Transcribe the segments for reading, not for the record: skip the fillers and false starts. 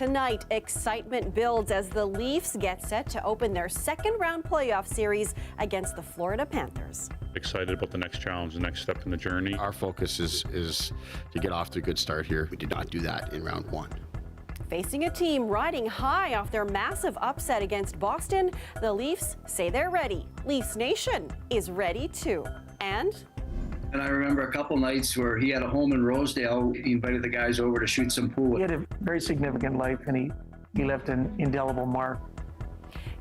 Tonight, excitement builds as the Leafs get set to open their second-round playoff series against the Florida Panthers. Excited about the next challenge, the next step in the journey. Our focus is to get off to a good start here. We did not do that in round one. Facing a team riding high off their massive upset against Boston, the Leafs say they're ready. Leafs Nation is ready too. And I remember a couple nights where he had a home in Rosedale. He invited the guys over to shoot some pool. He had a very significant life, and he left an indelible mark.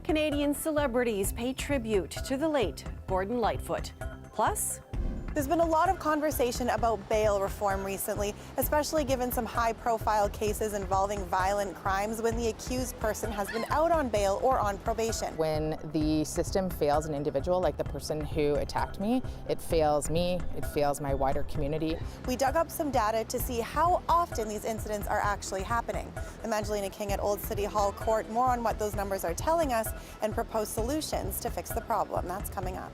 Canadian celebrities pay tribute to the late Gordon Lightfoot. Plus, there's been a lot of conversation about bail reform recently, especially given some high-profile cases involving violent crimes when the accused person has been out on bail or on probation. When the system fails an individual, like the person who attacked me, it fails me, it fails my wider community. We dug up some data to see how often these incidents are actually happening. I'm Angelina King at Old City Hall Court. More on what those numbers are telling us and propose solutions to fix the problem. That's coming up.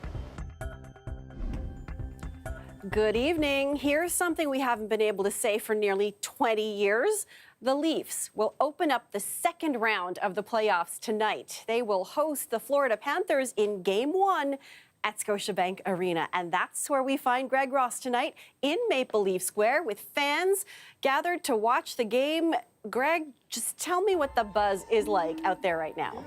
good evening. Here's something we haven't been able to say for nearly 20 years. The Leafs will open up the second round of the playoffs tonight. They will host the Florida Panthers in Game 1 at Scotiabank Arena. And that's where we find Greg Ross tonight in Maple Leaf Square with fans gathered to watch the game. Greg, just tell me what the buzz is like out there right now.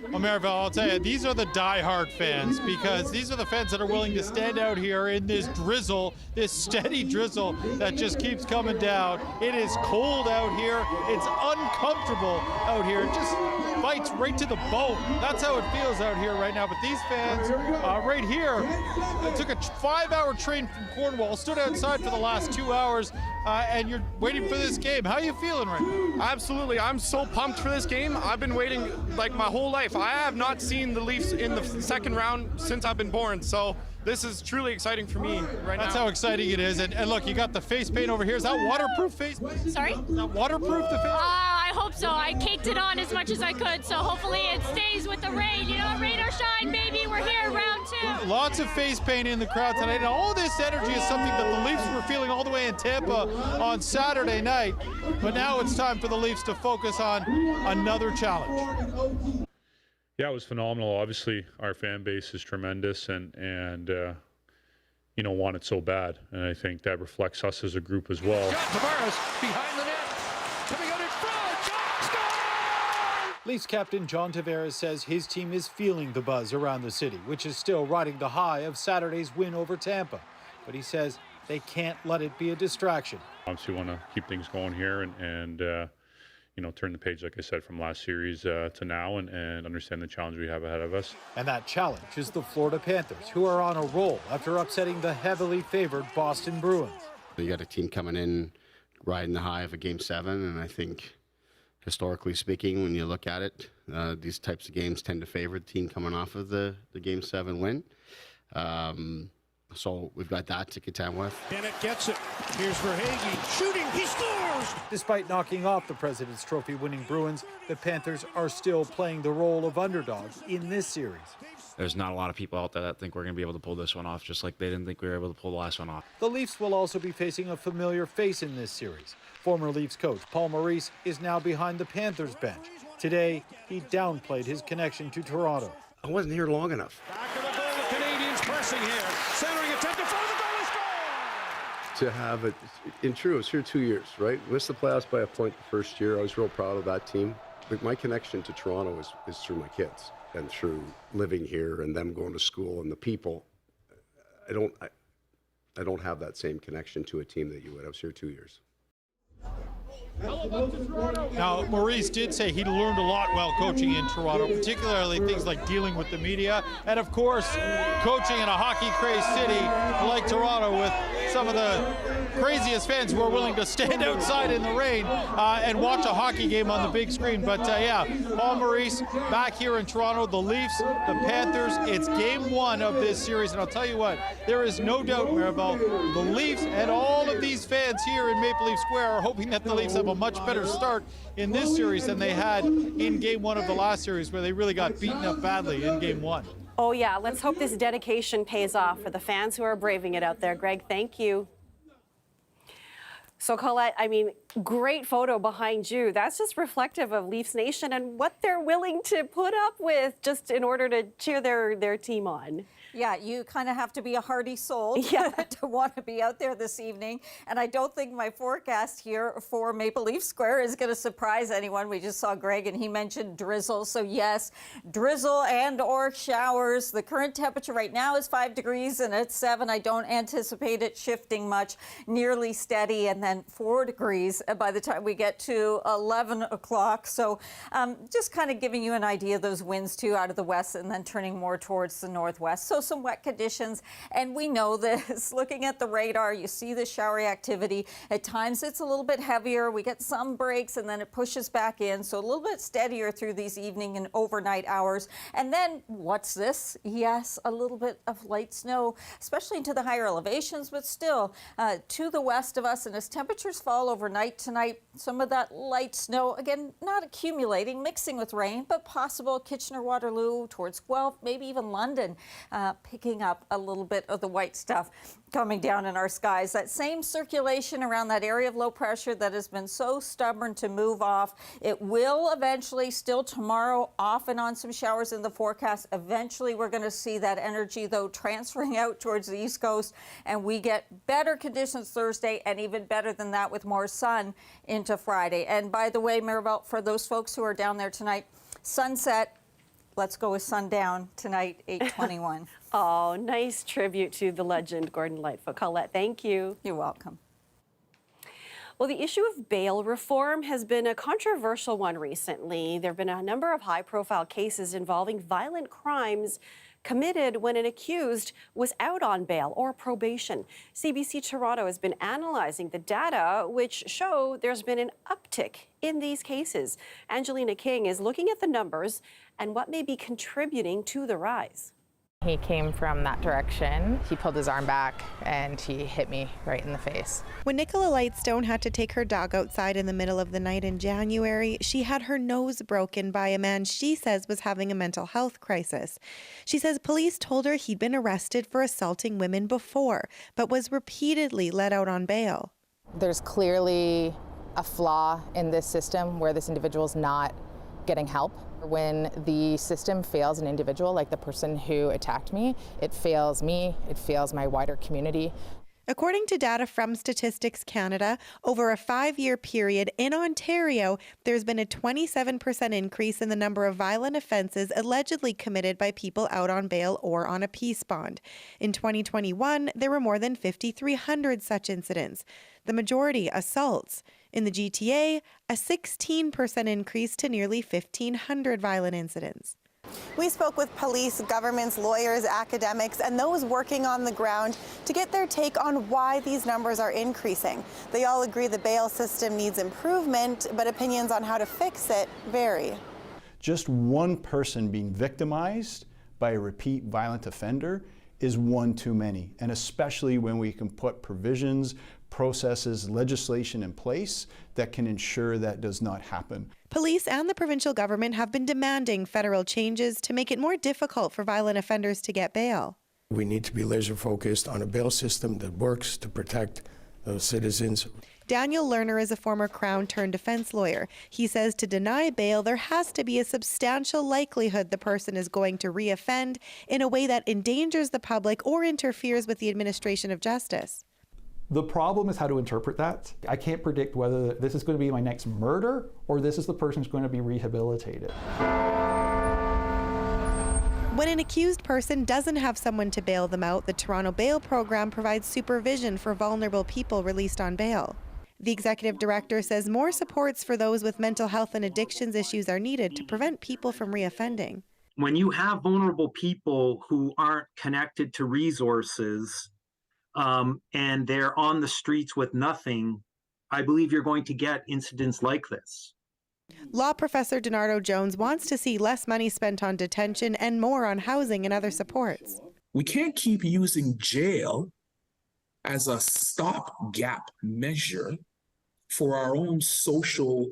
Well, Maribel, I'll tell you, these are the die-hard fans, because these are the fans that are willing to stand out here in this drizzle, this steady drizzle that just keeps coming down. It is cold out here. It's uncomfortable out here. It just bites right to the bone. That's how it feels out here right now. But these fans right here, I took a 5-hour train from Cornwall, stood outside for the last 2 hours, and you're waiting for this game. How are you feeling right now? Absolutely. I'm so pumped for this game. I've been waiting like my whole life. I have not seen the Leafs in the second round since I've been born. So this is truly exciting for me right now. That's how exciting it is. And look, you got the face paint over here. Is that waterproof face paint? Sorry? Is that waterproof, the face paint? I hope so. I caked it on as much as I could, so hopefully it stays with the rain. You know, rain or shine, baby, we're here, round 2. Lots of face paint in the crowd tonight. And all this energy is something that the Leafs were feeling all the way in Tampa on Saturday night. But now it's time for the Leafs to focus on another challenge. Yeah, it was phenomenal. Obviously, our fan base is tremendous and you know, want it so bad. And I think that reflects us as a group as well. Tavares behind the net. Coming out in front. Score! Leafs captain John Tavares says his team is feeling the buzz around the city, which is still riding the high of Saturday's win over Tampa. But he says they can't let it be a distraction. Obviously, want to keep things going here and you know, turn the page, like I said, from last series to now and understand the challenge we have ahead of us. And that challenge is the Florida Panthers, who are on a roll after upsetting the heavily favored Boston Bruins. You got a team coming in riding the high of a Game 7, and I think historically speaking, when you look at it, these types of games tend to favor the team coming off of the Game 7 win. So we've got that to contend with. Bennett gets it. Here's Verhaeghe shooting. He scores! Despite knocking off the President's Trophy winning Bruins, the Panthers are still playing the role of underdogs in this series. There's not a lot of people out there that think we're going to be able to pull this one off, just like they didn't think we were able to pull the last one off. The Leafs will also be facing a familiar face in this series. Former Leafs coach Paul Maurice is now behind the Panthers bench. Today, he downplayed his connection to Toronto. I wasn't here long enough. Back of the goal, the Canadians pressing here. Centering attempt in front of the goal, he scores! To have it, in true, I was here 2 years, right? Missed the playoffs by a point the first year. I was real proud of that team. But my connection to Toronto is through my kids and through living here and them going to school and the people. I don't have that same connection to a team that you would. I was here 2 years. Now, Maurice did say he learned a lot while coaching in Toronto, particularly things like dealing with the media, and of course, coaching in a hockey-crazed city like Toronto with some of the craziest fans who are willing to stand outside in the rain and watch a hockey game on the big screen. But yeah, Paul Maurice back here in Toronto, the Leafs, the Panthers. It's Game 1 of this series, and I'll tell you what, there is no doubt, Maribel, the Leafs and all of these fans here in Maple Leaf Square are hoping that the Leafs have a much better start in this series than they had in Game 1 of the last series, where they really got beaten up badly in Game 1. Oh yeah, let's hope this dedication pays off for the fans who are braving it out there. Greg, thank you. So Colette, I mean, great photo behind you. That's just reflective of Leafs Nation and what they're willing to put up with just in order to cheer their team on. Yeah, you kind of have to be a hardy soul to want to be out there this evening. And I don't think my forecast here for Maple Leaf Square is going to surprise anyone. We just saw Greg and he mentioned drizzle. So yes, drizzle and or showers. The current temperature right now is 5 degrees and it's 7. I don't anticipate it shifting much, nearly steady, and then 4 degrees by the time we get to 11 o'clock. So just kind of giving you an idea of those winds too out of the west and then turning more towards the northwest. So some wet conditions, and we know this. Looking at the radar, you see the showery activity. At times it's a little bit heavier. We get some breaks and then it pushes back in, so a little bit steadier through these evening and overnight hours. And then what's this? Yes, a little bit of light snow, especially into the higher elevations, but still to the west of us. And as temperatures fall overnight tonight, some of that light snow, again, not accumulating, mixing with rain, but possible Kitchener-Waterloo towards Guelph, maybe even London, picking up a little bit of the white stuff coming down in our skies. That same circulation around that area of low pressure that has been so stubborn to move off, it will eventually, still tomorrow, off and on some showers in the forecast. Eventually, we're going to see that energy, though, transferring out towards the East Coast, and we get better conditions Thursday, and even better than that with more sun into Friday. And by the way, Maribel, for those folks who are down there tonight, sunset, let's go with sundown tonight, 8:21. Oh, nice tribute to the legend, Gordon Lightfoot. Colette, thank you. You're welcome. Well, the issue of bail reform has been a controversial one recently. There have been a number of high-profile cases involving violent crimes committed when an accused was out on bail or probation. CBC Toronto has been analyzing the data, which show there's been an uptick in these cases. Angelina King is looking at the numbers and what may be contributing to the rise. He came from that direction. He pulled his arm back and he hit me right in the face. When Nicola Lightstone had to take her dog outside in the middle of the night in January, she had her nose broken by a man she says was having a mental health crisis. She says police told her he'd been arrested for assaulting women before, but was repeatedly let out on bail. There's clearly a flaw in this system where this individual's not getting help. When the system fails an individual, like the person who attacked me, it fails me, it fails my wider community. According to data from Statistics Canada, over a 5-year period in Ontario, there's been a 27% increase in the number of violent offences allegedly committed by people out on bail or on a peace bond. In 2021, there were more than 5,300 such incidents, the majority assaults. In the GTA, a 16% increase to nearly 1,500 violent incidents. We spoke with police, governments, lawyers, academics, and those working on the ground to get their take on why these numbers are increasing. They all agree the bail system needs improvement, but opinions on how to fix it vary. Just one person being victimized by a repeat violent offender is one too many, and especially when we can put provisions, processes, legislation in place that can ensure that does not happen. Police and the provincial government have been demanding federal changes to make it more difficult for violent offenders to get bail. We need to be laser focused on a bail system that works to protect those citizens. Daniel Lerner is a former Crown-turned-defense lawyer. He says to deny bail, there has to be a substantial likelihood the person is going to reoffend in a way that endangers the public or interferes with the administration of justice. The problem is how to interpret that. I can't predict whether this is going to be my next murder or this is the person who's going to be rehabilitated. When an accused person doesn't have someone to bail them out, the Toronto Bail Program provides supervision for vulnerable people released on bail. The executive director says more supports for those with mental health and addictions issues are needed to prevent people from reoffending. When you have vulnerable people who aren't connected to resources, and they're on the streets with nothing, I believe you're going to get incidents like this. Law professor Donardo Jones wants to see less money spent on detention and more on housing and other supports. We can't keep using jail as a stopgap measure for our own social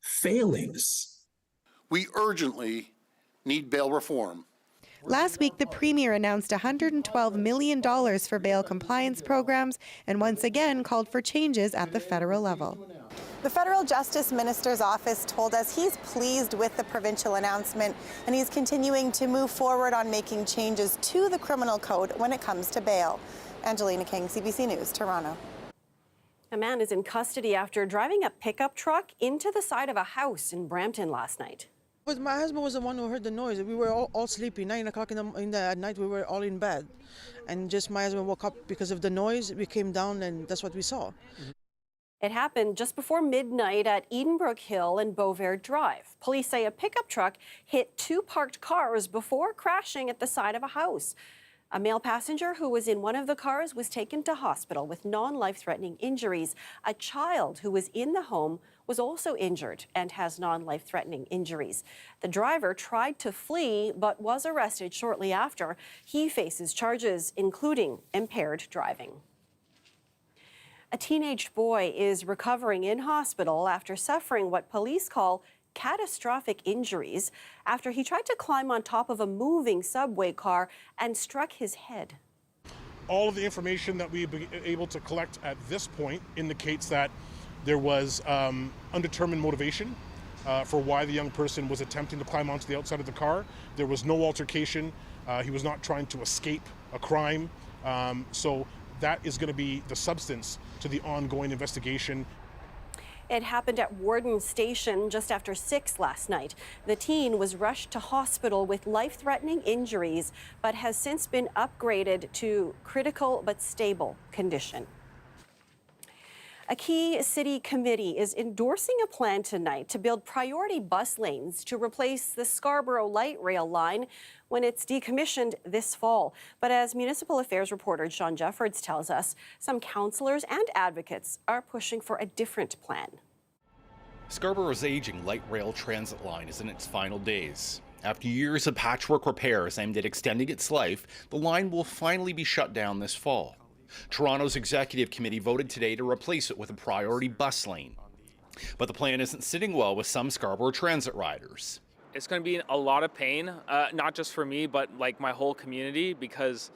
failings. We urgently need bail reform. Last week, the Premier announced $112 million for bail compliance programs and once again called for changes at the federal level. The Federal Justice Minister's office told us he's pleased with the provincial announcement and he's continuing to move forward on making changes to the criminal code when it comes to bail. Angelina King, CBC News, Toronto. A man is in custody after driving a pickup truck into the side of a house in Brampton last night. But my husband was the one who heard the noise. We were all sleepy. 9 o'clock at night, we were all in bed. And just my husband woke up because of the noise. We came down and that's what we saw. It happened just before midnight at Edenbrook Hill and Beauvert Drive. Police say a pickup truck hit 2 parked cars before crashing at the side of a house. A male passenger who was in one of the cars was taken to hospital with non-life-threatening injuries. A child who was in the home was also injured and has non-life-threatening injuries. The driver tried to flee but was arrested shortly after. He faces charges including impaired driving. A teenage boy is recovering in hospital after suffering what police call catastrophic injuries after he tried to climb on top of a moving subway car and struck his head. All of the information that we've been able to collect at this point indicates that there was undetermined motivation for why the young person was attempting to climb onto the outside of the car. There was no altercation. He was not trying to escape a crime. So that is going to be the substance to the ongoing investigation. It happened at Warden Station just after 6 last night. The teen was rushed to hospital with life-threatening injuries, but has since been upgraded to critical but stable condition. A key city committee is endorsing a plan tonight to build priority bus lanes to replace the Scarborough Light Rail line when it's decommissioned this fall. But as Municipal Affairs reporter Sean Jeffords tells us, some councillors and advocates are pushing for a different plan. Scarborough's aging light rail transit line is in its final days. After years of patchwork repairs aimed at extending its life, the line will finally be shut down this fall. Toronto's executive committee voted today to replace it with a priority bus lane. But the plan isn't sitting well with some Scarborough transit riders. It's going to be a lot of pain, not just for me, but like my whole community, because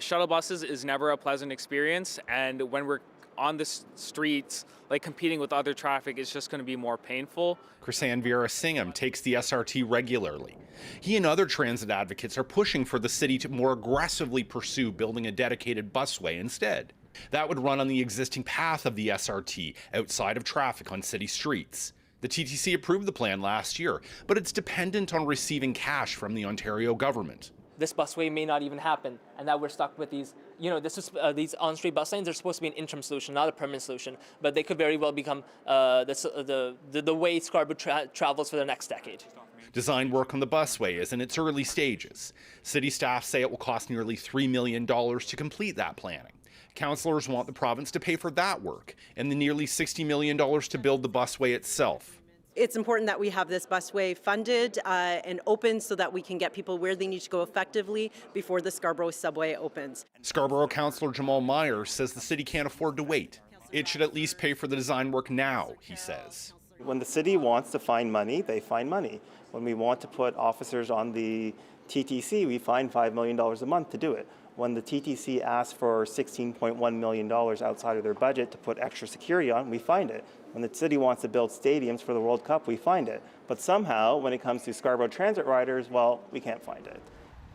shuttle buses is never a pleasant experience. And when we're on the streets, like competing with other traffic, it's just going to be more painful. Krisan Veerasingham takes the SRT regularly. He and other transit advocates are pushing for the city to more aggressively pursue building a dedicated busway instead. That would run on the existing path of the SRT outside of traffic on city streets. The TTC approved the plan last year, but it's dependent on receiving cash from the Ontario government. This busway may not even happen, and now we're stuck with these, these on-street bus lanes are supposed to be an interim solution, not a permanent solution, but they could very well become the way Scarborough travels for the next decade. Design work on the busway is in its early stages. City staff say it will cost nearly $3 million to complete that planning. Councillors want the province to pay for that work and the nearly $60 million to build the busway itself. It's important that we have this busway funded and open so that we can get people where they need to go effectively before the Scarborough subway opens. Scarborough Councillor Jamal Myers says the city can't afford to wait. It should at least pay for the design work now, he says. When the city wants to find money, they find money. When we want to put officers on the TTC, we find $5 million a month to do it. When the TTC asks for $16.1 million outside of their budget to put extra security on, we find it. When the city wants to build stadiums for the World Cup, we find it. But somehow, when it comes to Scarborough transit riders, well, we can't find it.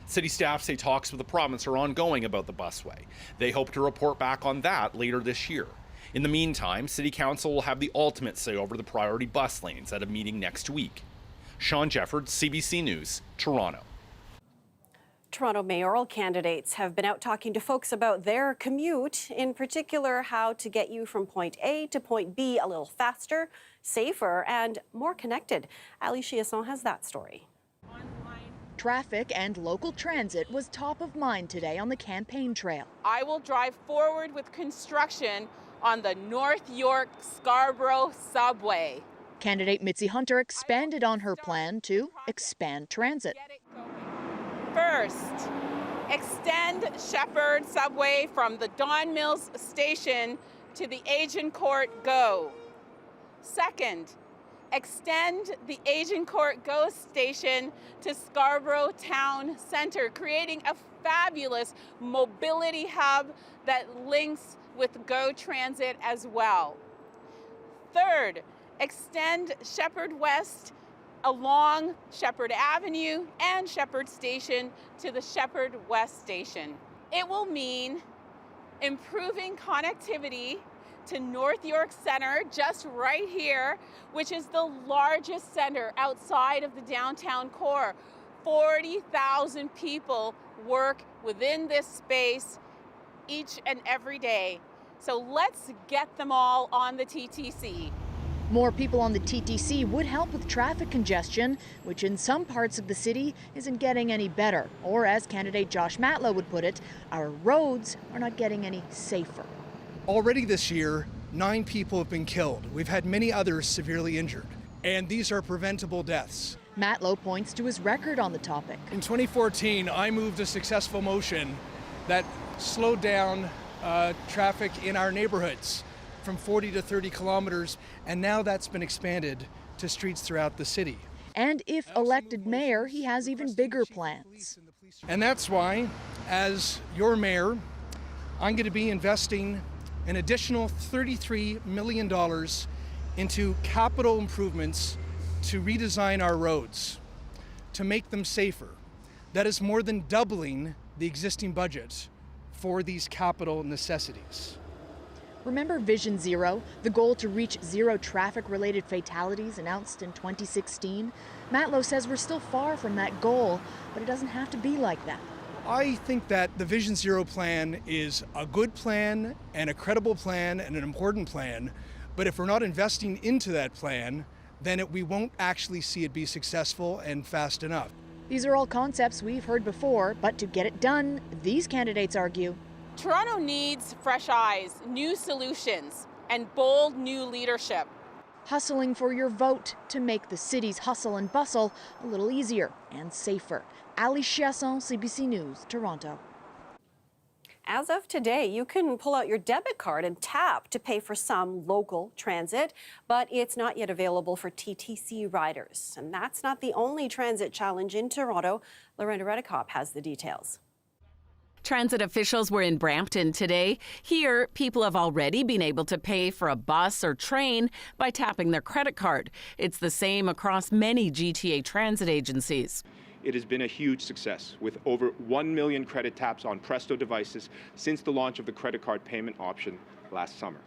City staff say talks with the province are ongoing about the busway. They hope to report back on that later this year. In the meantime, City Council will have the ultimate say over the priority bus lanes at a meeting next week. Sean Jeffords, CBC News, Toronto. Toronto mayoral candidates have been out talking to folks about their commute, in particular how to get you from point A to point B a little faster, safer, and more connected. Ali Chiasson has that story. Traffic and local transit was top of mind today on the campaign trail. I will drive forward with construction on the North York Scarborough subway. Candidate Mitzi Hunter expanded on her plan to expand transit. First, extend Shepherd subway from the Don Mills station to the Agincourt GO. Second, extend the Agincourt GO station to Scarborough Town Centre, creating a fabulous mobility hub that links with GO Transit as well. Third, extend Shepherd West along Shepherd Avenue and Shepherd Station to the Shepherd West Station. It will mean improving connectivity to North York Centre, just right here, which is the largest centre outside of the downtown core. 40,000 people work within this space each and every day. So let's get them all on the TTC. More people on the TTC would help with traffic congestion, which in some parts of the city isn't getting any better. Or as candidate Josh Matlow would put it, our roads are not getting any safer. Already this year, 9 people have been killed. We've had many others severely injured, and these are preventable deaths. Matlow points to his record on the topic. In 2014, I moved a successful motion that slowed down traffic in our neighborhoods from 40 to 30 kilometers, and now that's been expanded to streets throughout the city. And if elected mayor, he has even bigger plans. And that's why, as your mayor, I'm going to be investing an additional $33 million into capital improvements to redesign our roads, to make them safer. That is more than doubling the existing budget for these capital necessities. Remember Vision Zero, the goal to reach zero traffic-related fatalities announced in 2016? Matlow says we're still far from that goal, but it doesn't have to be like that. I think that the Vision Zero plan is a good plan and a credible plan and an important plan, but if we're not investing into that plan, then we won't actually see it be successful and fast enough. These are all concepts we've heard before, but to get it done, these candidates argue, Toronto needs fresh eyes, new solutions, and bold new leadership. hustling for your vote to make the city's hustle and bustle a little easier and safer. Ali Chiasson, CBC News, Toronto. As of today, you can pull out your debit card and tap to pay for some local transit, but it's not yet available for TTC riders. And that's not the only transit challenge in Toronto. Lorenda Redekop has the details. Transit officials were in Brampton today. Here, people have already been able to pay for a bus or train by tapping their credit card. It's the same across many GTA transit agencies. It has been a huge success, with over 1 million credit taps on Presto devices since the launch of the credit card payment option last summer.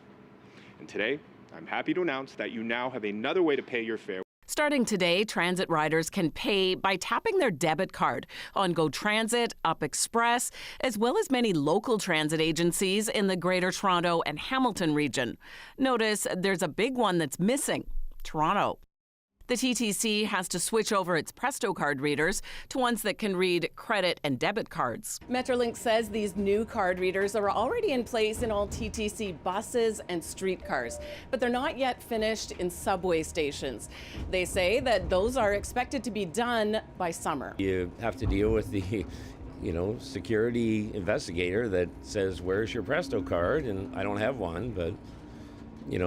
And today, I'm happy to announce that you now have another way to pay your fare. Starting today, transit riders can pay by tapping their debit card on Go Transit, Up Express, as well as many local transit agencies in the Greater Toronto and Hamilton region. Notice there's a big one that's missing: Toronto. The TTC has to switch over its Presto card readers to ones that can read credit and debit cards. Metrolink says these new card readers are already in place in all TTC buses and streetcars, but they're not yet finished in subway stations. They say that those are expected to be done by summer. You have to deal with the security investigator that says, "Where's your Presto card?" And I don't have one, but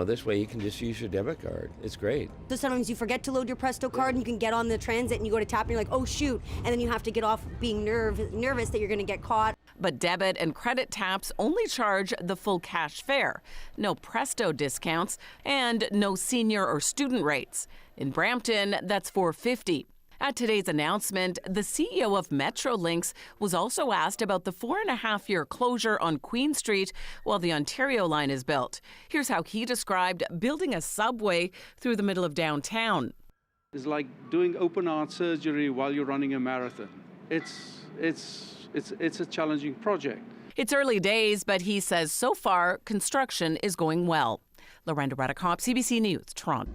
this way you can just use your debit card. It's great. So sometimes you forget to load your Presto card and you can get on the transit and you go to tap and you're like, oh shoot, and then you have to get off being nervous that you're going to get caught. But debit and credit taps only charge the full cash fare. No Presto discounts and no senior or student rates. In Brampton, that's $4.50. At today's announcement, the CEO of Metrolinx was also asked about the 4.5-year closure on Queen Street while the Ontario line is built. Here's how he described building a subway through the middle of downtown. It's like doing open heart surgery while you're running a marathon. It's a challenging project. It's early days, but he says so far construction is going well. Lorenda Redekop, CBC News, Toronto.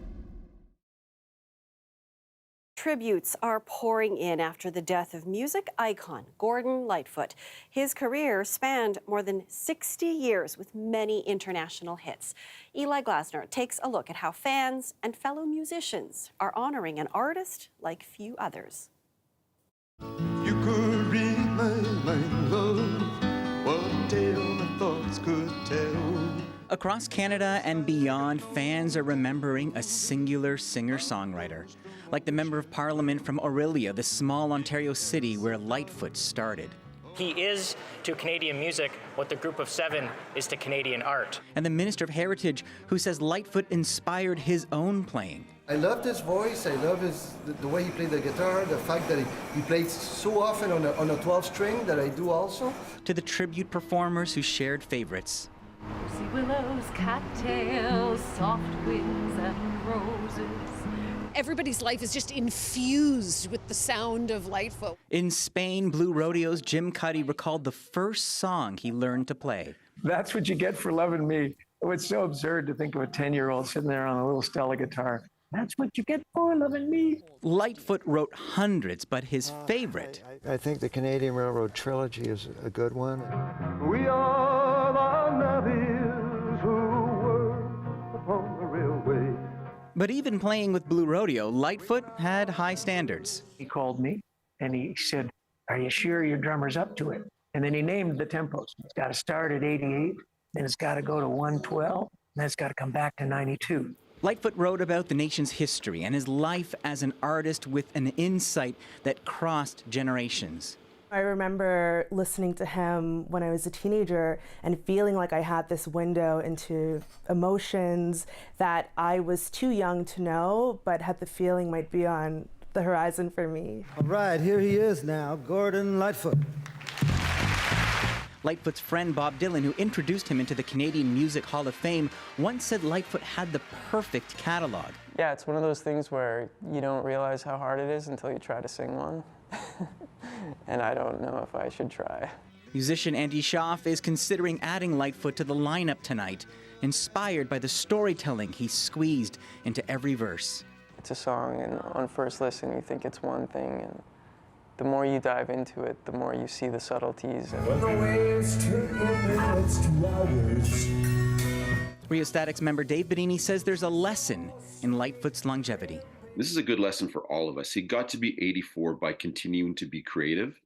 Tributes are pouring in after the death of music icon Gordon Lightfoot. His career spanned more than 60 years with many international hits. Eli Glasner takes a look at how fans and fellow musicians are honoring an artist like few others. You could read my mind, love, what tale my thoughts could tell. Across Canada and beyond, fans are remembering a singular singer-songwriter, like the Member of Parliament from Orillia, the small Ontario city where Lightfoot started. He is to Canadian music what the Group of Seven is to Canadian art. And the Minister of Heritage, who says Lightfoot inspired his own playing. I loved his voice, I love the way he played the guitar, the fact that he played so often on a 12-string that I do also. To the tribute performers who shared favorites. Rosy willows, cattails, soft winds and roses. Everybody's life is just infused with the sound of Lightfoot. In Spain, Blue Rodeo's Jim Cuddy recalled the first song he learned to play. That's what you get for loving me. It's so absurd to think of a 10-year-old sitting there on a little Stella guitar. That's what you get for loving me. Lightfoot wrote hundreds, but his favorite. I think the Canadian Railroad Trilogy is a good one. We are the navvies who work upon the railway. But even playing with Blue Rodeo, Lightfoot had high standards. He called me and he said, "Are you sure your drummer's up to it?" And then he named the tempos. It's got to start at 88, then it's got to go to 112, then it's got to come back to 92. Lightfoot wrote about the nation's history and his life as an artist with an insight that crossed generations. I remember listening to him when I was a teenager and feeling like I had this window into emotions that I was too young to know, but had the feeling might be on the horizon for me. All right, here he is now, Gordon Lightfoot. Lightfoot's friend Bob Dylan, who introduced him into the Canadian Music Hall of Fame, once said Lightfoot had the perfect catalog. Yeah, it's one of those things where you don't realize how hard it is until you try to sing one. And I don't know if I should try. Musician Andy Schaaf is considering adding Lightfoot to the lineup tonight, inspired by the storytelling he squeezed into every verse. It's a song, and on first listen you think it's one thing, and the more you dive into it, the more you see the subtleties. When the waves turn your minutes to hours. Rheostatics member Dave Bedini says there's a lesson in Lightfoot's longevity. This is a good lesson for all of us. He got to be 84 by continuing to be creative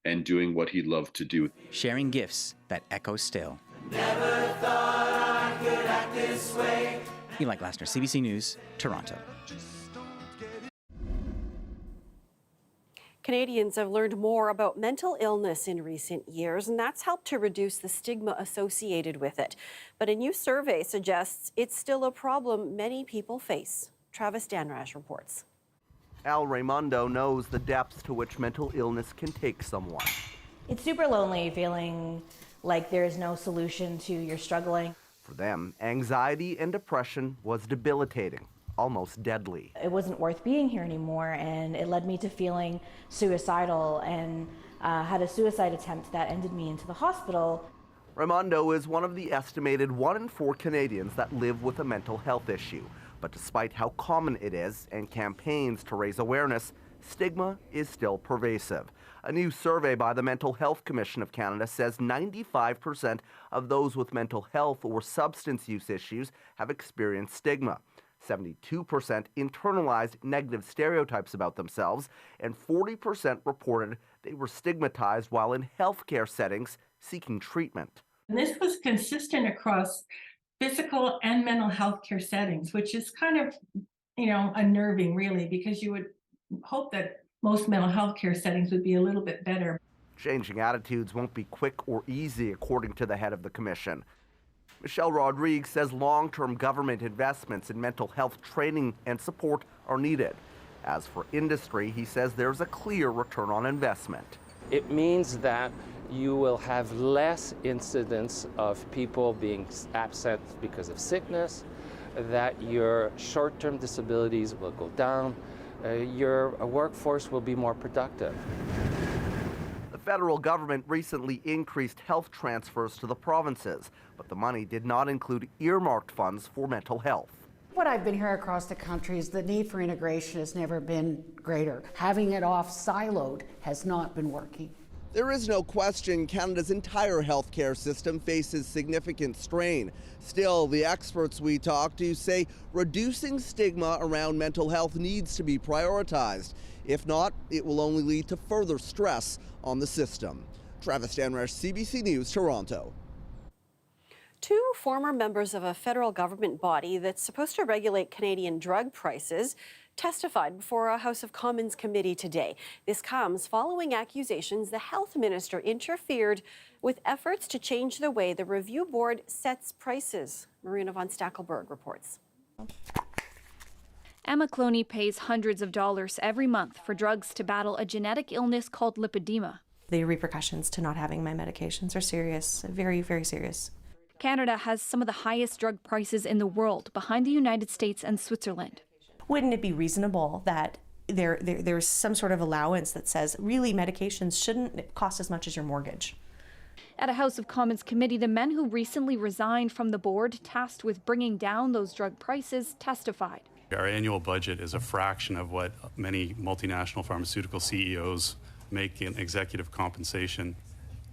and doing what he loved to do. Sharing gifts that echo still. Never thought I could act this way. Eli Glasner, CBC News, Toronto. Canadians have learned more about mental illness in recent years, and that's helped to reduce the stigma associated with it. But a new survey suggests it's still a problem many people face. Travis Danrash reports. Al Raimondo knows the depths to which mental illness can take someone. It's super lonely feeling like there's no solution to your struggling. For them, anxiety and depression was debilitating, almost deadly. It wasn't worth being here anymore, and it led me to feeling suicidal and had a suicide attempt that ended me into the hospital. Raimondo is one of the estimated 1 in 4 Canadians that live with a mental health issue. But despite how common it is and campaigns to raise awareness, stigma is still pervasive. A new survey by the Mental Health Commission of Canada says 95% of those with mental health or substance use issues have experienced stigma. 72% internalized negative stereotypes about themselves, and 40% reported they were stigmatized while in healthcare settings seeking treatment. This was consistent across physical and mental health care settings, which is kind of, unnerving really, because you would hope that most mental health care settings would be a little bit better. Changing attitudes won't be quick or easy, according to the head of the commission. Michelle Rodriguez says long-term government investments in mental health training and support are needed. As for industry, he says there's a clear return on investment. It means that you will have less incidents of people being absent because of sickness, that your short-term disabilities will go down, your workforce will be more productive. The federal government recently increased health transfers to the provinces, but the money did not include earmarked funds for mental health. What I've been hearing across the country is the need for integration has never been greater. Having it off siloed has not been working. There is no question Canada's entire healthcare system faces significant strain. Still, the experts we talked to say reducing stigma around mental health needs to be prioritized. If not, it will only lead to further stress on the system. Travis Danrash, CBC News, Toronto. Two former members of a federal government body that's supposed to regulate Canadian drug prices testified before a House of Commons committee today. This comes following accusations the health minister interfered with efforts to change the way the review board sets prices. Marina von Stackelberg reports. Emma Cloney pays hundreds of dollars every month for drugs to battle a genetic illness called lipedema. The repercussions to not having my medications are serious, very, very serious. Canada has some of the highest drug prices in the world, behind the United States and Switzerland. Wouldn't it be reasonable that there's some sort of allowance that says really medications shouldn't cost as much as your mortgage? At a House of Commons committee, the men who recently resigned from the board tasked with bringing down those drug prices testified. Our annual budget is a fraction of what many multinational pharmaceutical CEOs make in executive compensation.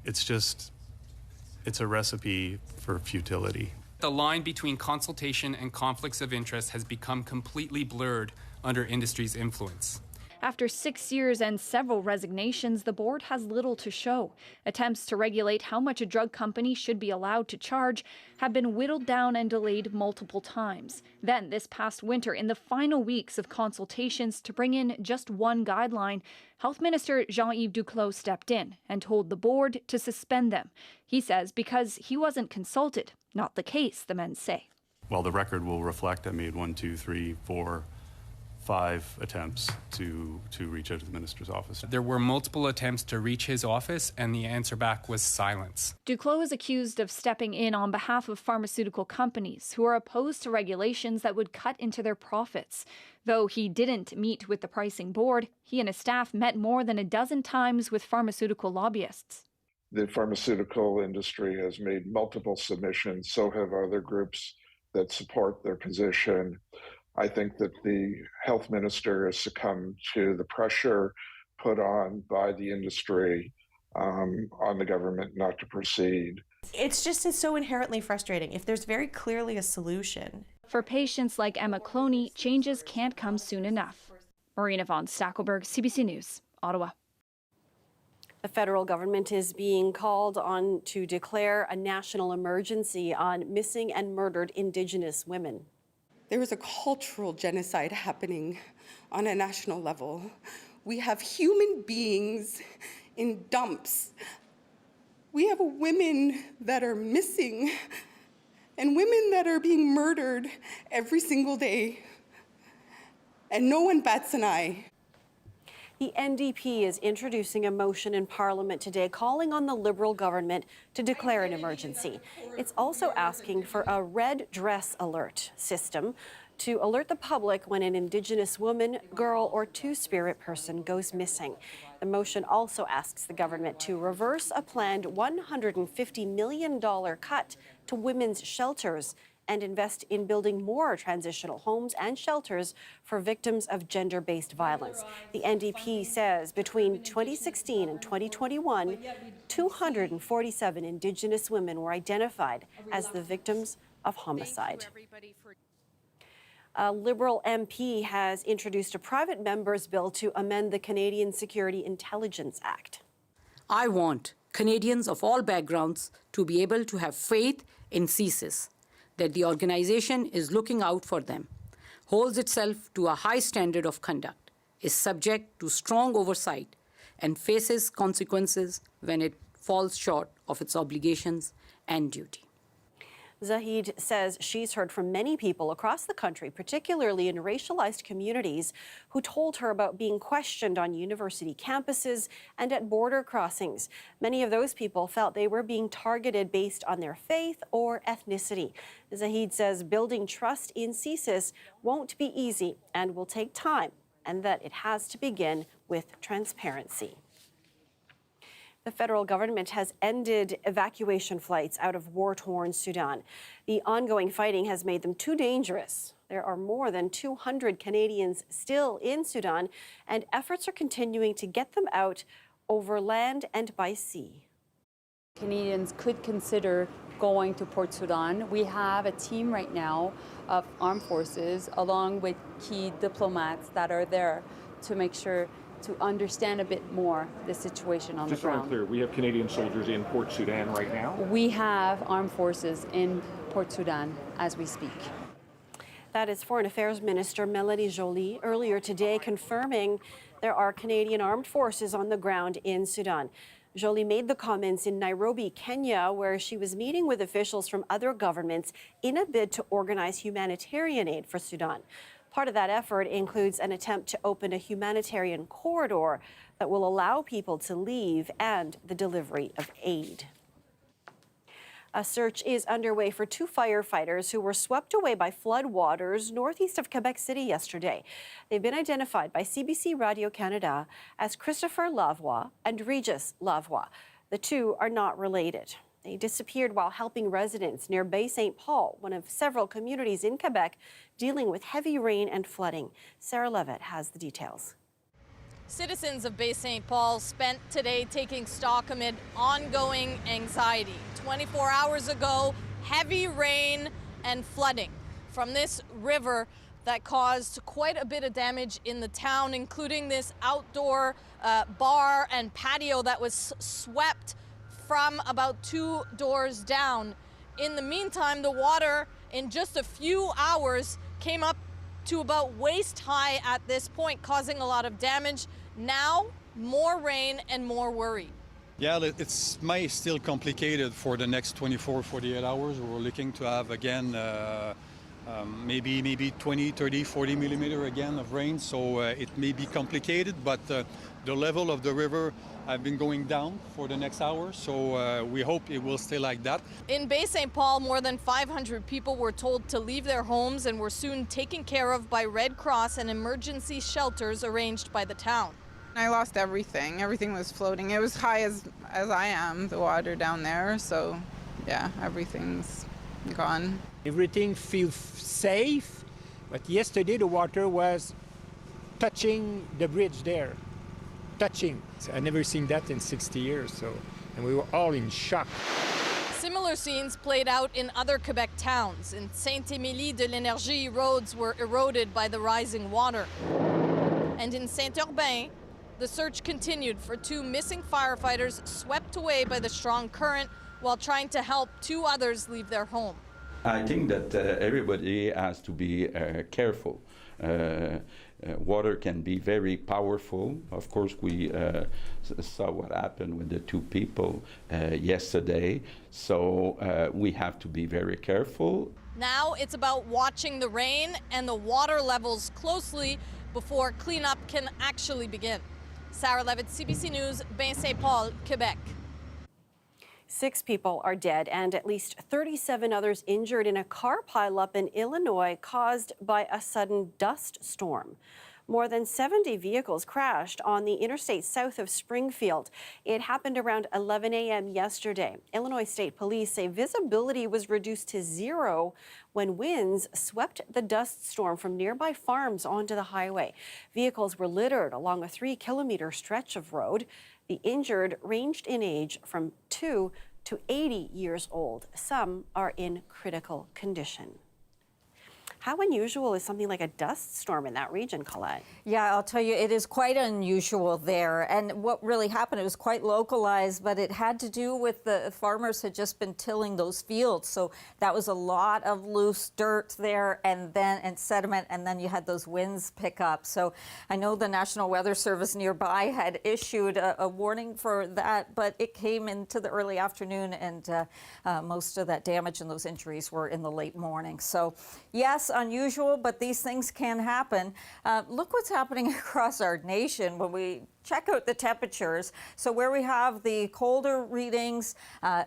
It's a recipe for futility. The line between consultation and conflicts of interest has become completely blurred under industry's influence. After 6 years and several resignations, the board has little to show. Attempts to regulate how much a drug company should be allowed to charge have been whittled down and delayed multiple times. Then, this past winter, in the final weeks of consultations to bring in just one guideline, Health Minister Jean-Yves Duclos stepped in and told the board to suspend them. He says because he wasn't consulted. Not the case, the men say. Well, the record will reflect I made 5 attempts to reach out to the minister's office. There were multiple attempts to reach his office, and the answer back was silence. Duclos is accused of stepping in on behalf of pharmaceutical companies who are opposed to regulations that would cut into their profits. Though he didn't meet with the pricing board, he and his staff met more than a dozen times with pharmaceutical lobbyists. The pharmaceutical industry has made multiple submissions, so have other groups that support their position. I think that the health minister has succumbed to the pressure put on by the industry on the government not to proceed. It's so inherently frustrating. If there's very clearly a solution. For patients like Emma Cloney, changes can't come soon enough. Marina von Stackelberg, CBC News, Ottawa. The federal government is being called on to declare a national emergency on missing and murdered Indigenous women. There is a cultural genocide happening on a national level. We have human beings in dumps. We have women that are missing and women that are being murdered every single day. And no one bats an eye. The NDP is introducing a motion in Parliament today calling on the Liberal government to declare an emergency. It's also asking for a red dress alert system to alert the public when an Indigenous woman, girl, or two-spirit person goes missing. The motion also asks the government to reverse a planned $150 million cut to women's shelters and invest in building more transitional homes and shelters for victims of gender-based violence. The NDP says between 2016 and 2021, 247 Indigenous women were identified as the victims of homicide. A Liberal MP has introduced a private member's bill to amend the Canadian Security Intelligence Act. I want Canadians of all backgrounds to be able to have faith in CSIS, that the organization is looking out for them, holds itself to a high standard of conduct, is subject to strong oversight, and faces consequences when it falls short of its obligations and duty. Zahid says she's heard from many people across the country, particularly in racialized communities, who told her about being questioned on university campuses and at border crossings. Many of those people felt they were being targeted based on their faith or ethnicity. Zahid says building trust in CSIS won't be easy and will take time, and that it has to begin with transparency. The federal government has ended evacuation flights out of war-torn Sudan. The ongoing fighting has made them too dangerous. There are more than 200 Canadians still in Sudan, and efforts are continuing to get them out over land and by sea. Canadians could consider going to Port Sudan. We have a team right now of armed forces along with key diplomats that are there to make sure to understand a bit more the situation on Just the so I'm ground. clear, we have Canadian soldiers in Port Sudan right now? We have armed forces in Port Sudan as we speak. That is Foreign Affairs Minister Mélanie Joly earlier today confirming there are Canadian armed forces on the ground in Sudan. Joly made the comments in Nairobi, Kenya, where she was meeting with officials from other governments in a bid to organize humanitarian aid for Sudan. Part of that effort includes an attempt to open a humanitarian corridor that will allow people to leave and the delivery of aid. A search is underway for 2 firefighters who were swept away by flood waters northeast of Quebec City yesterday. They've been identified by CBC Radio-Canada as Christopher Lavoie and Regis Lavoie. The 2 are not related. They disappeared while helping residents near Bay St. Paul, one of several communities in Quebec dealing with heavy rain and flooding. Sarah Levitt has the details. Citizens of Bay St. Paul spent today taking stock amid ongoing anxiety. 24 hours ago, heavy rain and flooding from this river that caused quite a bit of damage in the town, including this outdoor bar and patio that was swept from about 2 doors down. In the meantime, the water in just a few hours came up to about waist high at this point, causing a lot of damage. Now, more rain and more worry. Yeah, it's may still complicated for the next 24, 48 hours. We're looking to have again maybe 20, 30, 40 millimeter again of rain. So it may be complicated, but the level of the river have been going down for the next hour. So we hope it will stay like that. In Bay St. Paul, more than 500 people were told to leave their homes and were soon taken care of by Red Cross and emergency shelters arranged by the town. I lost everything. Everything was floating. It was high as I am, the water down there. So, yeah, everything's gone. Everything feels safe, but yesterday the water was touching the bridge there. Touching. I never seen that in 60 years, and we were all in shock. Similar scenes played out in other Quebec towns. In Saint-Émilie de l'Énergie, roads were eroded by the rising water. And in Saint-Urbain, the search continued for 2 missing firefighters swept away by the strong current while trying to help 2 others leave their home. I think that everybody has to be careful. Water can be very powerful. Of course, we saw what happened with the 2 people yesterday, so we have to be very careful. Now it's about watching the rain and the water levels closely before cleanup can actually begin. Sarah Levitt, CBC News, Bay St. Paul, Quebec. 6 people are dead and at least 37 others injured in a car pileup in Illinois caused by a sudden dust storm. More than 70 vehicles crashed on the interstate south of Springfield. It happened around 11 a.m. yesterday. Illinois State Police say visibility was reduced to 0 when winds swept the dust storm from nearby farms onto the highway. Vehicles were littered along a 3-kilometer stretch of road. The injured ranged in age from 2 to 80 years old. Some are in critical condition. How unusual is something like a dust storm in that region, Colette? Yeah, I'll tell you, it is quite unusual there. And what really happened, it was quite localized, but it had to do with the farmers had just been tilling those fields. So that was a lot of loose dirt there and sediment, and then you had those winds pick up. So I know the National Weather Service nearby had issued a warning for that, but it came into the early afternoon, and most of that damage and those injuries were in the late morning. So yes, unusual, but these things can happen. Look what's happening across our nation when we check out the temperatures. So where we have the colder readings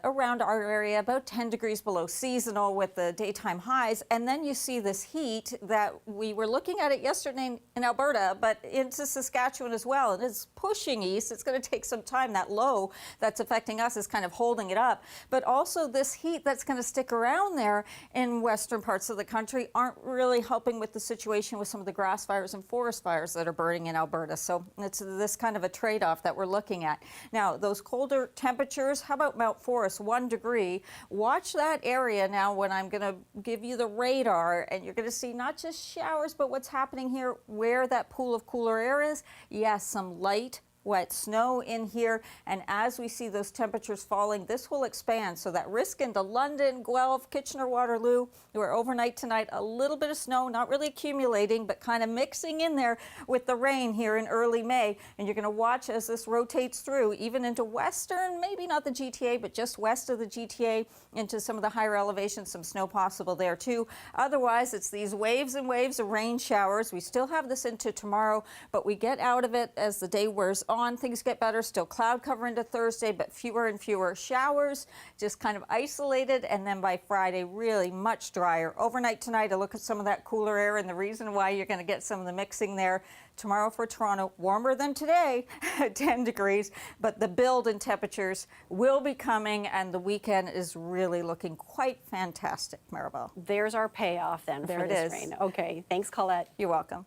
around our area, about 10 degrees below seasonal with the daytime highs, and then you see this heat that we were looking at it yesterday in Alberta, but into Saskatchewan as well. And it's pushing east. It's going to take some time. That low that's affecting us is kind of holding it up. But also this heat that's going to stick around there in western parts of the country aren't really helping with the situation with some of the grass fires and forest fires that are burning in Alberta. So it's this kind kind of a trade-off that we're looking at. Now, those colder temperatures, how about Mount Forest, 1 degree? Watch that area now when I'm going to give you the radar, and you're going to see not just showers, but what's happening here, where that pool of cooler air is. Yes, some light wet snow in here, and as we see those temperatures falling, this will expand. So that risk into London, Guelph, Kitchener-Waterloo, where overnight tonight a little bit of snow, not really accumulating, but kind of mixing in there with the rain here in early May. And you're going to watch as this rotates through, even into western, maybe not the GTA, but just west of the GTA, into some of the higher elevations, some snow possible there too. Otherwise, it's these waves and waves of rain showers. We still have this into tomorrow, but we get out of it as the day wears on. Things get better, still cloud cover into Thursday, but fewer and fewer showers, just kind of isolated, and then by Friday, really much drier. Overnight tonight, a look at some of that cooler air, and the reason why you're going to get some of the mixing there. Tomorrow for Toronto, warmer than today, 10 degrees, but the build in temperatures will be coming, and the weekend is really looking quite fantastic, Maribel. There's our payoff then There for it this is. rain. Okay, thanks, Colette. You're welcome.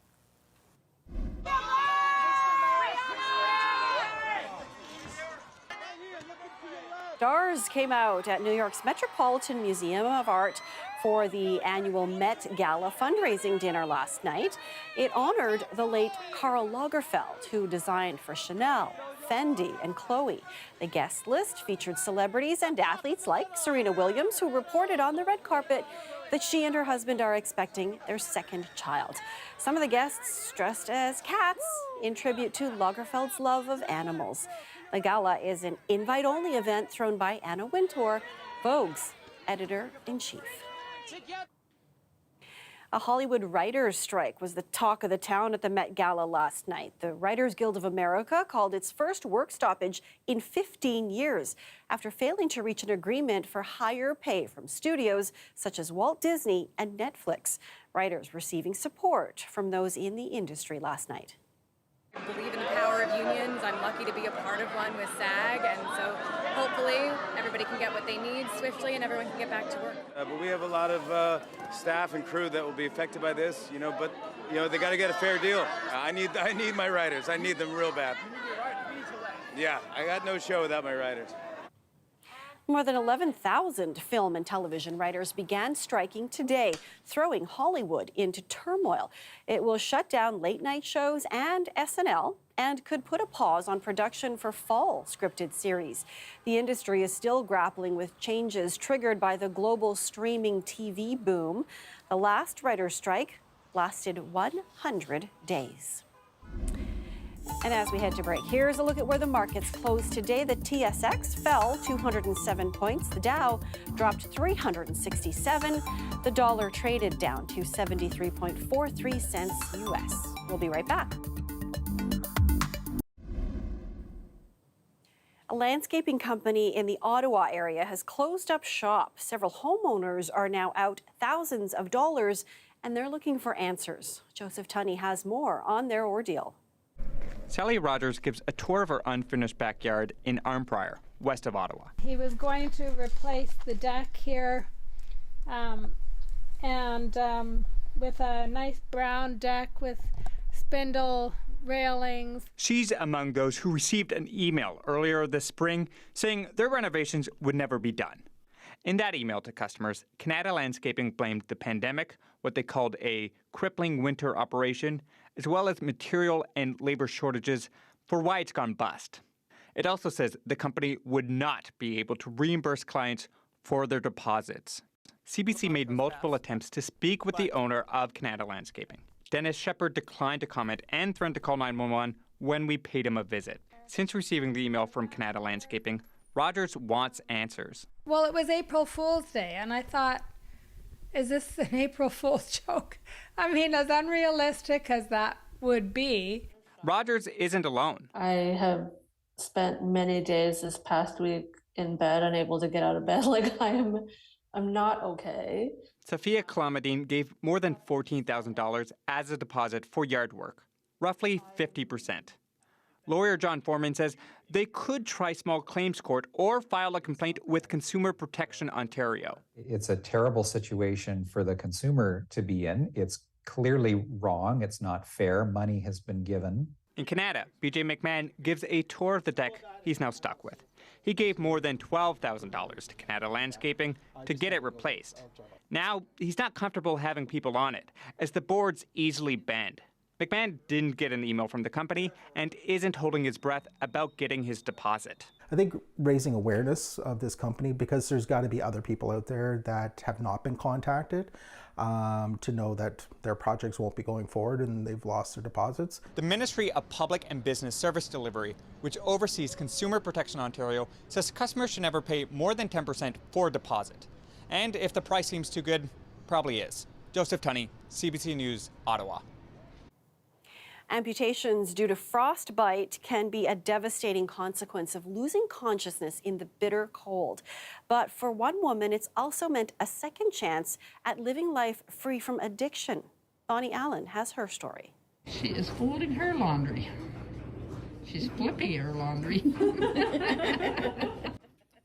Stars came out at New York's Metropolitan Museum of Art for the annual Met Gala fundraising dinner last night. It honored the late Karl Lagerfeld, who designed for Chanel, Fendi, and Chloe. The guest list featured celebrities and athletes like Serena Williams, who reported on the red carpet that she and her husband are expecting their second child. Some of the guests dressed as cats in tribute to Lagerfeld's love of animals. The gala is an invite-only event thrown by Anna Wintour, Vogue's editor-in-chief. A Hollywood writers' strike was the talk of the town at the Met Gala last night. The Writers Guild of America called its first work stoppage in 15 years after failing to reach an agreement for higher pay from studios such as Walt Disney and Netflix. Writers receiving support from those in the industry last night. I believe in the power of unions. I'm lucky to be a part of one with SAG, and so hopefully everybody can get what they need swiftly and everyone can get back to work. But we have a lot of staff and crew that will be affected by this, but they got to get a fair deal. I need my writers. I need them real bad. Yeah, I got no show without my writers. More than 11,000 film and television writers began striking today, throwing Hollywood into turmoil. It will shut down late-night shows and SNL and could put a pause on production for fall scripted series. The industry is still grappling with changes triggered by the global streaming TV boom. The last writers' strike lasted 100 days. And as we head to break, here's a look at where the markets closed today. The TSX fell 207 points. The Dow dropped 367. The dollar traded down to 73.43 cents US. We'll be right back. A landscaping company in the Ottawa area has closed up shop. Several homeowners are now out thousands of dollars, and they're looking for answers. Joseph Tunney has more on their ordeal. Sally Rogers gives a tour of her unfinished backyard in Arnprior, west of Ottawa. He was going to replace the deck here with a nice brown deck with spindle railings. She's among those who received an email earlier this spring saying their renovations would never be done. In that email to customers, Canada Landscaping blamed the pandemic, what they called a crippling winter operation, as well as material and labor shortages for why it's gone bust. It also says the company would not be able to reimburse clients for their deposits. CBC made multiple attempts to speak with the owner of Canada Landscaping. Dennis Shepard declined to comment and threatened to call 911 when we paid him a visit. Since receiving the email from Canada Landscaping, Rogers wants answers. Well, it was April Fool's Day, and I thought, is this an April Fool's joke? I mean, as unrealistic as that would be. Rogers isn't alone. I have spent many days this past week in bed, unable to get out of bed. I'm not okay. Sophia Clomidine gave more than $14,000 as a deposit for yard work, roughly 50%. Lawyer John Foreman says they could try small claims court or file a complaint with Consumer Protection Ontario. It's a terrible situation for the consumer to be in. It's clearly wrong. It's not fair. Money has been given. In Canada, BJ McMahon gives a tour of the deck he's now stuck with. He gave more than $12,000 to Canada Landscaping to get it replaced. Now, he's not comfortable having people on it, as the boards easily bend. McMahon didn't get an email from the company and isn't holding his breath about getting his deposit. I think raising awareness of this company, because there's got to be other people out there that have not been contacted to know that their projects won't be going forward and they've lost their deposits. The Ministry of Public and Business Service Delivery, which oversees Consumer Protection Ontario, says customers should never pay more than 10% for a deposit. And if the price seems too good, probably is. Joseph Tunney, CBC News, Ottawa. Amputations due to frostbite can be a devastating consequence of losing consciousness in the bitter cold. But for one woman, it's also meant a second chance at living life free from addiction. Bonnie Allen has her story. She is folding her laundry. She's flipping her laundry.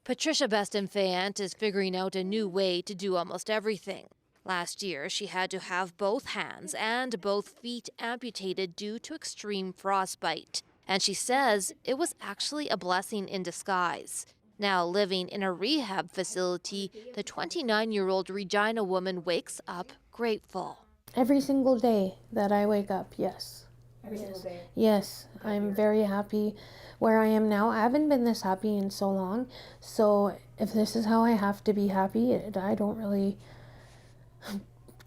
Patricia Beston-Fayant is figuring out a new way to do almost everything. Last year, she had to have both hands and both feet amputated due to extreme frostbite. And she says it was actually a blessing in disguise. Now living in a rehab facility, the 29-year-old Regina woman wakes up grateful. Every single day that I wake up, yes. Every single day? Yes, I'm very happy where I am now. I haven't been this happy in so long. So if this is how I have to be happy, I don't really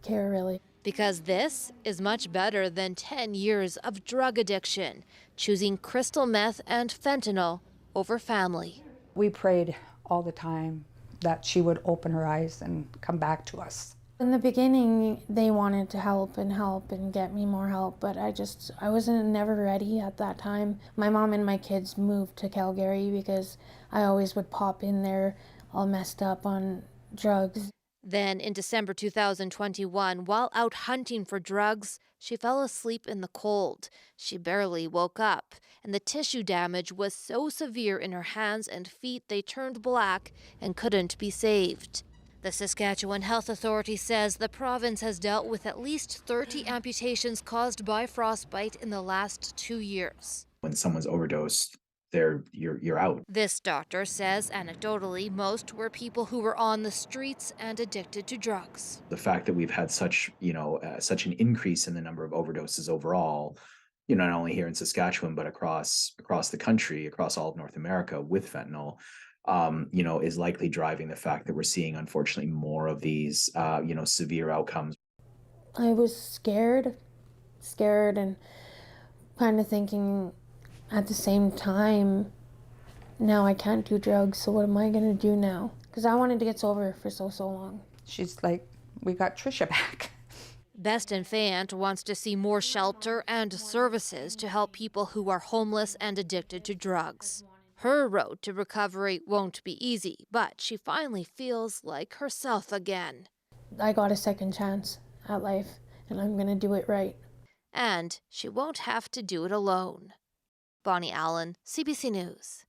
care, really. Because this is much better than 10 years of drug addiction, choosing crystal meth and fentanyl over family. We prayed all the time that she would open her eyes and come back to us. In the beginning, they wanted to help and get me more help, but I wasn't never ready at that time. My mom and my kids moved to Calgary because I always would pop in there all messed up on drugs. Then in December 2021, while out hunting for drugs, she fell asleep in the cold. She barely woke up, and the tissue damage was so severe in her hands and feet they turned black and couldn't be saved. The Saskatchewan Health Authority says the province has dealt with at least 30 amputations caused by frostbite in the last 2 years. When someone's overdosed, you're out. This doctor says anecdotally most were people who were on the streets and addicted to drugs. The fact that we've had such an increase in the number of overdoses overall, not only here in Saskatchewan but across the country, across all of North America with fentanyl, is likely driving the fact that we're seeing, unfortunately, more of these, severe outcomes. I was scared and kind of thinking at the same time, now I can't do drugs, so what am I going to do now? Because I wanted to get sober for so long. She's like, we got Trisha back. Beston-Fayant wants to see more shelter and services to help people who are homeless and addicted to drugs. Her road to recovery won't be easy, but she finally feels like herself again. I got a second chance at life, and I'm going to do it right. And she won't have to do it alone. Bonnie Allen, CBC News.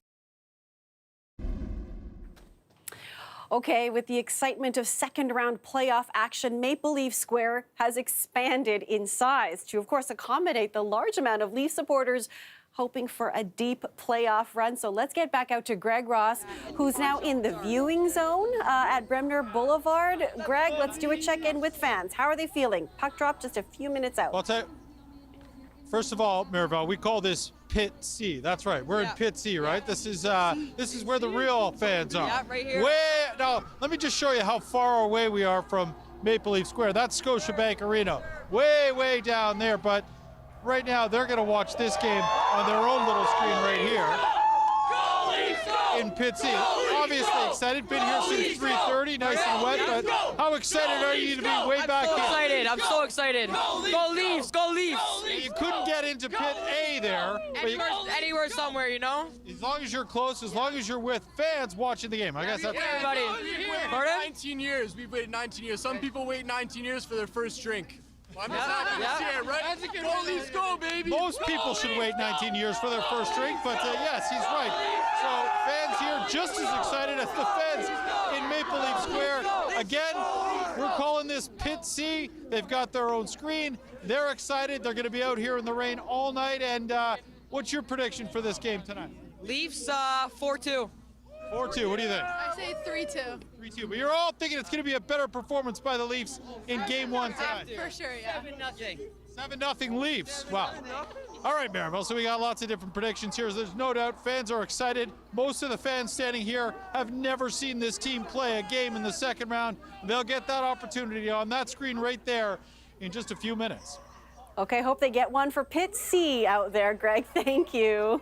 Okay, with the excitement of second-round playoff action, Maple Leaf Square has expanded in size to, of course, accommodate the large amount of Leaf supporters hoping for a deep playoff run. So let's get back out to Greg Ross, who's now in the viewing zone at Bremner Boulevard. Greg, let's do a check-in with fans. How are they feeling? Puck drop just a few minutes out. Well, I'll tell you, first of all, Miraval, we call this Pit C. That's right. We're in Pit C, right? This is where the real fans are. Yeah, right here. Now, let me just show you how far away we are from Maple Leaf Square. That's Scotiabank Arena. Way down there, but right now they're going to watch this game on their own little screen right here in Pit C. Obviously excited. Been here since 3:30, nice and wet, but how excited are you to be way back here? I'm so excited. Go Leafs, go Leafs. You couldn't get into Pit A there. Anywhere somewhere, As long as you're close, as long as you're with fans watching the game. I guess that's everybody. Pardon? 19 years. We've waited 19 years. Some people wait 19 years for their first drink. I'm just happy to see it, right? Go Leafs, go, baby! Most people should wait 19 years for their first drink, but yes, he's right. So fans here just as excited as the fans in Maple Leaf Square. Again, We're calling this Pit C. They've got their own screen. They're excited. They're going to be out here in the rain all night. And what's your prediction for this game tonight? Leafs 4-2. 4-2. What do you think? I say 3-2. 3-2. But you're all thinking it's going to be a better performance by the Leafs in game one tonight. For sure, yeah. 7-0 Leafs. Wow. All right, Maribel. So we got lots of different predictions here. There's no doubt fans are excited. Most of the fans standing here have never seen this team play a game in the second round. They'll get that opportunity on that screen right there in just a few minutes. Okay, hope they get one for Pit C out there, Greg. Thank you.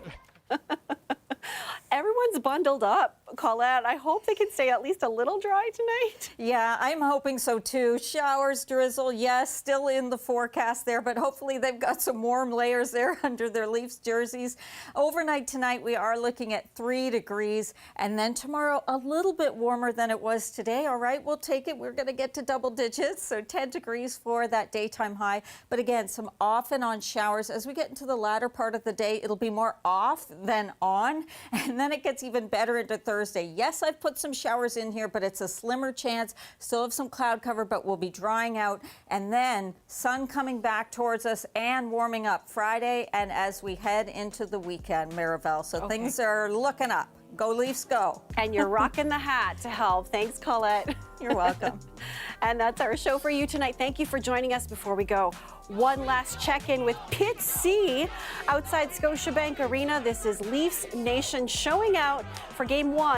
Everyone's bundled up, Colette. I hope they can stay at least a little dry tonight. Yeah, I'm hoping so too. Showers, drizzle, yes, still in the forecast there, but hopefully they've got some warm layers there under their Leafs jerseys. Overnight tonight, we are looking at 3 degrees, and then tomorrow a little bit warmer than it was today. All right, we'll take it. We're going to get to double digits, so 10 degrees for that daytime high. But again, some off and on showers. As we get into the latter part of the day, it'll be more off than on, and then it gets even better into Thursday. Yes, I've put some showers in here, but it's a slimmer chance. Still have some cloud cover, but we'll be drying out. And then sun coming back towards us and warming up Friday and as we head into the weekend, Maribel. So things are looking up. Go Leafs, go. And you're rocking the hat to help. Thanks, Colette. You're welcome. And that's our show for you tonight. Thank you for joining us. Before we go, one last check-in with Pit C outside Scotiabank Arena. This is Leafs Nation showing out for Game 1.